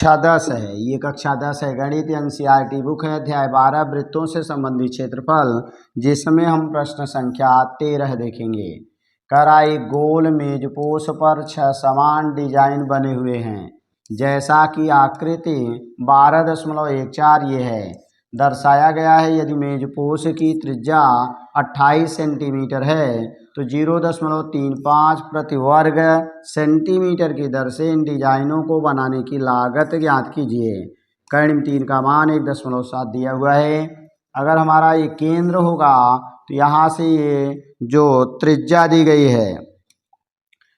कक्षा 10 है, ये कक्षा 10 है, गणित एनसीईआरटी बुक है, अध्याय 12 वृत्तों से संबंधित क्षेत्रफल, जिसमें हम प्रश्न संख्या 13 देखेंगे। करा एक गोल मेजपोश पर 6 समान डिजाइन बने हुए हैं, जैसा कि आकृति 12.14 ये है। दर्शाया गया है यदि मेजपोश की त्रिज्या 28 सेंटीमीटर है तो 0.35 प्रति वर्ग सेंटीमीटर की दर से इन डिजाइनों को बनाने की लागत ज्ञात कीजिए। कर्ण 3 का मान 1.7 दिया हुआ है। अगर हमारा ये केंद्र होगा तो यहाँ से ये जो त्रिज्या दी गई है,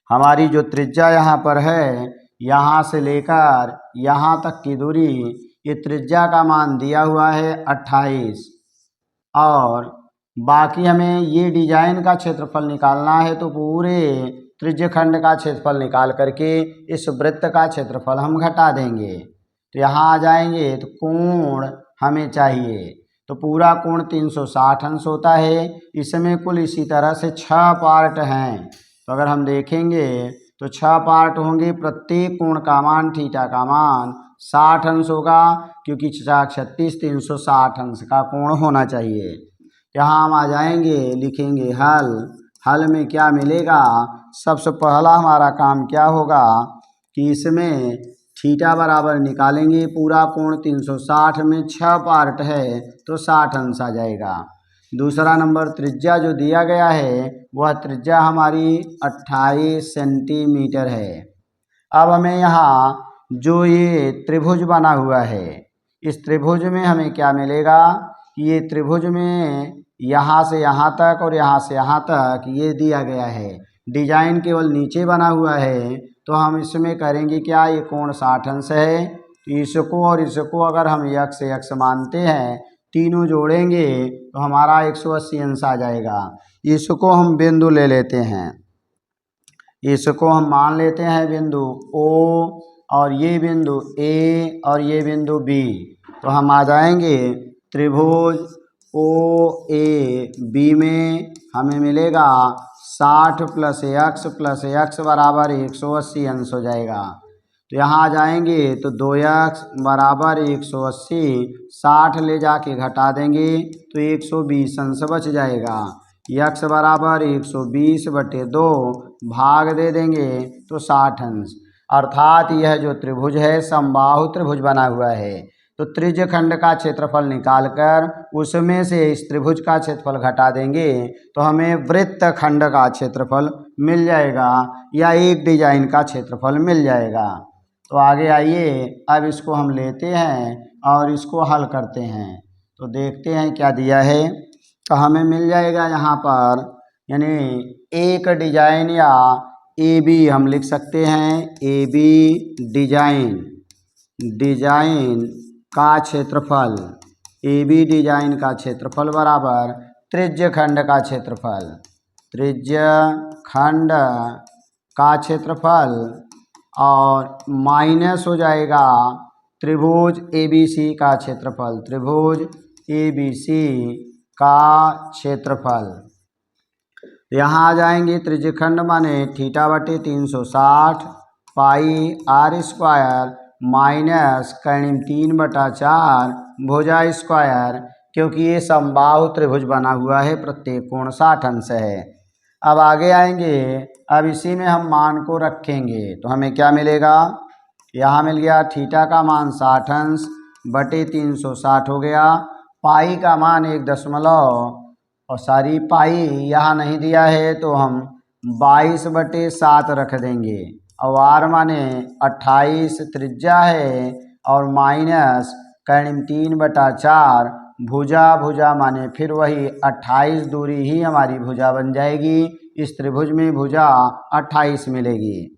हमारी जो त्रिज्या यहाँ पर है, यहाँ से लेकर यहाँ तक की दूरी, ये त्रिज्या का मान दिया हुआ है 28, और बाकी हमें ये डिजाइन का क्षेत्रफल निकालना है। तो पूरे त्रिज्यखंड का क्षेत्रफल निकाल करके इस वृत्त का क्षेत्रफल हम घटा देंगे। तो यहाँ आ जाएंगे तो कोण हमें चाहिए, तो पूरा कोण 360 अंश होता है। इसमें कुल इसी तरह से 6 पार्ट हैं। तो अगर हम देखेंगे तो 6 पार्ट होंगे, प्रत्येक कोण का मान थीटा का मान 60 अंश होगा, क्योंकि 36 360 अंश का कोण होना चाहिए। यहाँ हम आ जाएंगे, लिखेंगे हल। हल में क्या मिलेगा, सबसे पहला हमारा काम क्या होगा कि इसमें थीटा बराबर निकालेंगे। पूरा कोण 360 में 6 पार्ट है तो 60 अंश आ जाएगा। दूसरा नंबर, त्रिज्या जो दिया गया है वह त्रिज्या हमारी 28 सेंटीमीटर है। अब हमें यहाँ जो ये त्रिभुज बना हुआ है, इस त्रिभुज में हमें क्या मिलेगा कि ये त्रिभुज में यहाँ से यहाँ तक और यहाँ से यहाँ तक ये दिया गया है। डिजाइन केवल नीचे बना हुआ है, तो हम इसमें करेंगे क्या, ये कोण 60 अंश है। तो इसको और इसको अगर हम x से x मानते हैं, तीनों जोड़ेंगे तो हमारा 180 अंश आ जाएगा। इसको हम बिंदु ले लेते हैं, इसको हम मान लेते हैं बिंदु O, और ये बिंदु A और ये बिंदु B। तो हम आ जाएंगे त्रिभुज OAB में हमें मिलेगा 60 + x बराबर 180 अंश हो जाएगा। तो यहाँ आ जाएंगे तो 2x बराबर 180, 60 ले जाके घटा देंगे तो 120 अंश बच जाएगा। x बराबर 120/2 भाग दे देंगे तो 60 अंश। अर्थात यह जो त्रिभुज है समबाहु त्रिभुज बना हुआ है। तो त्रिज्यखंड का क्षेत्रफल निकालकर उसमें से इस त्रिभुज का क्षेत्रफल घटा देंगे तो हमें वृत्तखंड का क्षेत्रफल मिल जाएगा, या एक डिजाइन का क्षेत्रफल मिल जाएगा। तो आगे आइए, अब इसको हम लेते हैं और इसको हल करते हैं। तो देखते हैं क्या दिया है। तो हमें मिल जाएगा यहाँ पर, यानी एक डिजाइन या AB हम लिख सकते हैं। AB डिजाइन का क्षेत्रफल, AB डिजाइन का क्षेत्रफल बराबर त्रिज्यखंड का क्षेत्रफल, त्रिज्यखंड का क्षेत्रफल, और माइनस हो जाएगा त्रिभुज ABC का क्षेत्रफल, त्रिभुज ABC का क्षेत्रफल। यहाँ आ जाएंगे त्रिज्यखंड माने θ/360 पाई r² माइनस कर्ण 3/4 भुजा स्क्वायर, क्योंकि ये समबाहु त्रिभुज बना हुआ है, प्रत्येक कोण 60 अंश है। अब आगे आएंगे, अब इसी में हम मान को रखेंगे तो हमें क्या मिलेगा, यहाँ मिल गया थीटा का मान 60 अंश बटे 360 हो गया। पाई का मान 1 दशमलव, और सारी पाई यहाँ नहीं दिया है तो हम 22/7 रख देंगे, और r माने 28 त्रिज्या है, और माइनस कर्ण 3/4 भुजा माने फिर वही 28 दूरी ही हमारी भुजा बन जाएगी। इस त्रिभुज में भुजा 28 मिलेगी।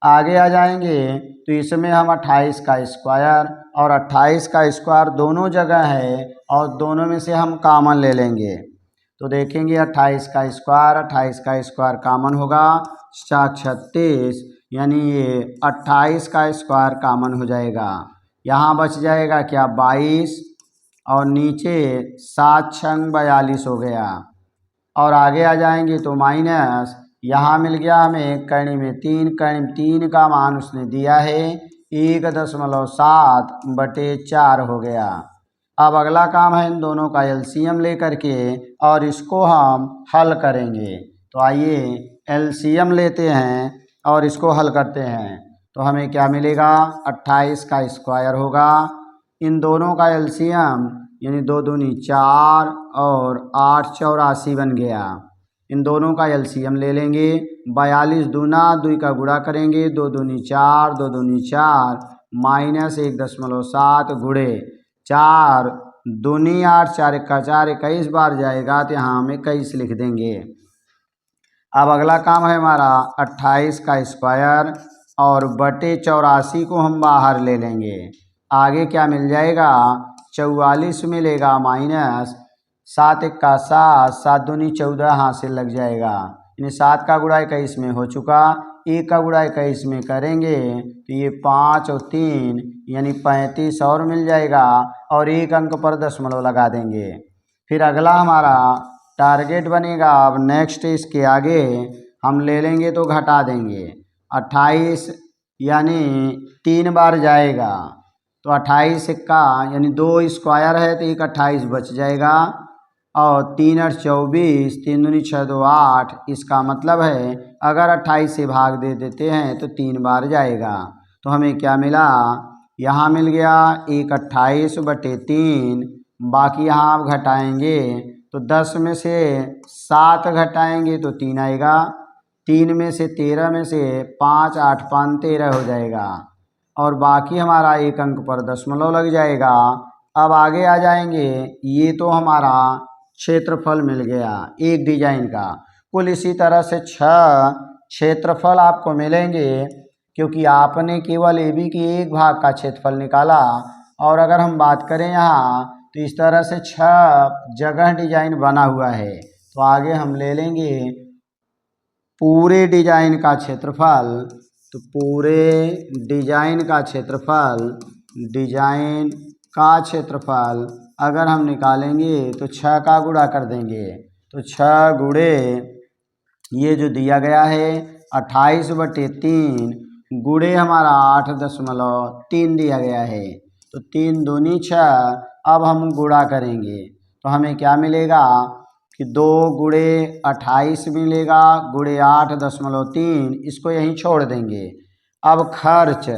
आगे आ जाएंगे तो इसमें हम 28 का स्क्वायर और 28 का स्क्वायर दोनों जगह है, और दोनों में से हम कॉमन ले लेंगे। तो देखेंगे 28 का स्क्वायर कॉमन होगा, 36, यानी ये 28 का स्क्वायर कॉमन हो जाएगा। यहाँ बच जाएगा क्या, 22, और नीचे 7 छंग 42 हो गया। और आगे आ जाएंगे तो माइनस, यहाँ मिल गया हमें कर्ण में 3 का मान उसने दिया है 1.7/4 हो गया। अब अगला काम है इन दोनों का एलसीएम लेकर के और इसको हम हल करेंगे। तो आइए एलसीएम लेते हैं और इसको हल करते हैं। तो हमें क्या मिलेगा, 28 का स्क्वायर होगा। इन दोनों का एलसीएम यानी 2 दूनी 4 और 8 84 बन गया। इन दोनों का एलसीएम ले लेंगे। 42 दूना 2 का गुणा करेंगे, 2 दूनी 4 2 दूनी 4 माइनस 1.7 गुणे 4 दूनी 8 4 1 4 21 बार जाएगा तो यहाँ हम 21 लिख देंगे। अब अगला काम है हमारा 28 का स्क्वायर और बटे 84 को हम बाहर ले लेंगे। आगे क्या मिल जाएगा, 44 मिलेगा माइनस 7 1 का 7 7 दूनी 14 हासिल लग जाएगा। यानी 7 का गुणा 21 में हो चुका, 1 का गुणा 21 में करेंगे तो ये 5 और 3 यानी 35 और मिल जाएगा और 1 अंक पर दशमलव लगा देंगे। फिर अगला हमारा टारगेट बनेगा। अब नेक्स्ट इसके आगे हम ले लेंगे तो घटा देंगे। 28 यानी 3 बार जाएगा तो 28 का यानी 2 स्क्वायर है तो 1 28 बच जाएगा और 3 8 24 3 दूनी 6 2 8। इसका मतलब है अगर 28 से भाग दे देते हैं तो 3 बार जाएगा। तो हमें क्या मिला, यहाँ मिल गया 1 28/3। बाकी यहाँ आप घटाएंगे तो 10 में से 7 घटाएंगे तो 3 आएगा, 3 में से 13 में से 5 8 5 13 हो जाएगा और बाकी हमारा 1 अंक पर दशमलव लग जाएगा। अब आगे आ जाएंगे। ये तो हमारा क्षेत्रफल मिल गया एक डिजाइन का। कुल इसी तरह से 6 क्षेत्रफल आपको मिलेंगे क्योंकि आपने केवल AB के एक भाग का क्षेत्रफल निकाला। और अगर हम बात करें यहाँ तो इस तरह से 6 जगह डिजाइन बना हुआ है। तो आगे हम ले लेंगे पूरे डिजाइन का क्षेत्रफल। तो पूरे डिजाइन का क्षेत्रफल अगर हम निकालेंगे तो 6 का गुणा कर देंगे। तो 6 गुणे ये जो दिया गया है 28/3 गुणे हमारा 8.3 दिया गया है। तो 3 दूनी 6। अब हम गुणा करेंगे तो हमें क्या मिलेगा कि 2 गुणे 28 मिलेगा गुणे 8.3। इसको यहीं छोड़ देंगे। अब खर्च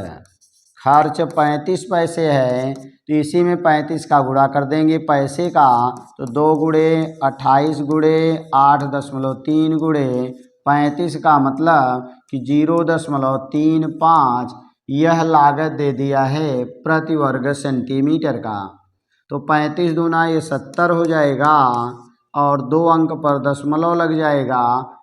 35 पैसे है तो इसी में 35 का गुणा कर देंगे पैसे का। तो 2 गुणे 28 गुणे 8.3 गुणे 35 का मतलब कि 0.35 यह लागत दे दिया है प्रति वर्ग सेंटीमीटर का। तो 35 दूना ये 70 हो जाएगा और 2 अंक पर दशमलव लग जाएगा।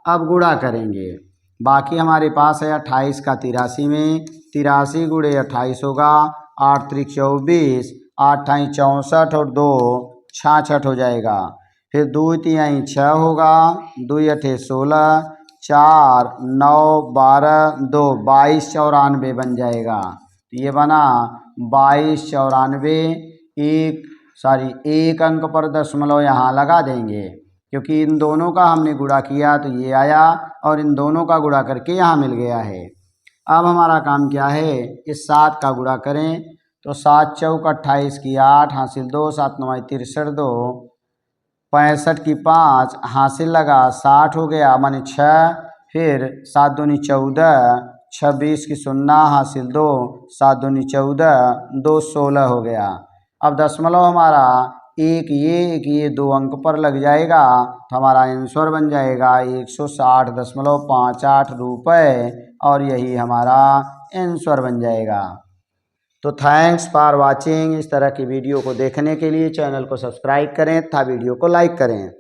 अब गुणा करेंगे। बाकी हमारे पास है 28 का 83 में, 83 गुणे 28 होगा, 8 3 24 8 8 64 और 2 66 हो जाएगा। फिर 2 3 6 होगा, 2 8 16 4 9 12 2 22 94 बन जाएगा। तो ये बना 22 94। एक अंक पर दशमलव यहाँ लगा देंगे क्योंकि इन दोनों का हमने गुणा किया तो ये आया और इन दोनों का गुणा करके यहाँ मिल गया है। अब हमारा काम क्या है, इस 7 का गुणा करें। तो 7 चौक 28 की 8 हासिल 2 7 9 63 2 65 की 5 हासिल लगा 60 हो गया माने 6। फिर 7 दूनी 14 26 की 0 हासिल 2 7 दूनी 14 2 16 हो गया। अब दशमलव हमारा एक ये 2 अंक पर लग जाएगा तो हमारा आंसर बन जाएगा 160.58 रुपये और यही हमारा आंसर बन जाएगा। तो थैंक्स फॉर वाचिंग। इस तरह की वीडियो को देखने के लिए चैनल को सब्सक्राइब करें तथा वीडियो को लाइक करें।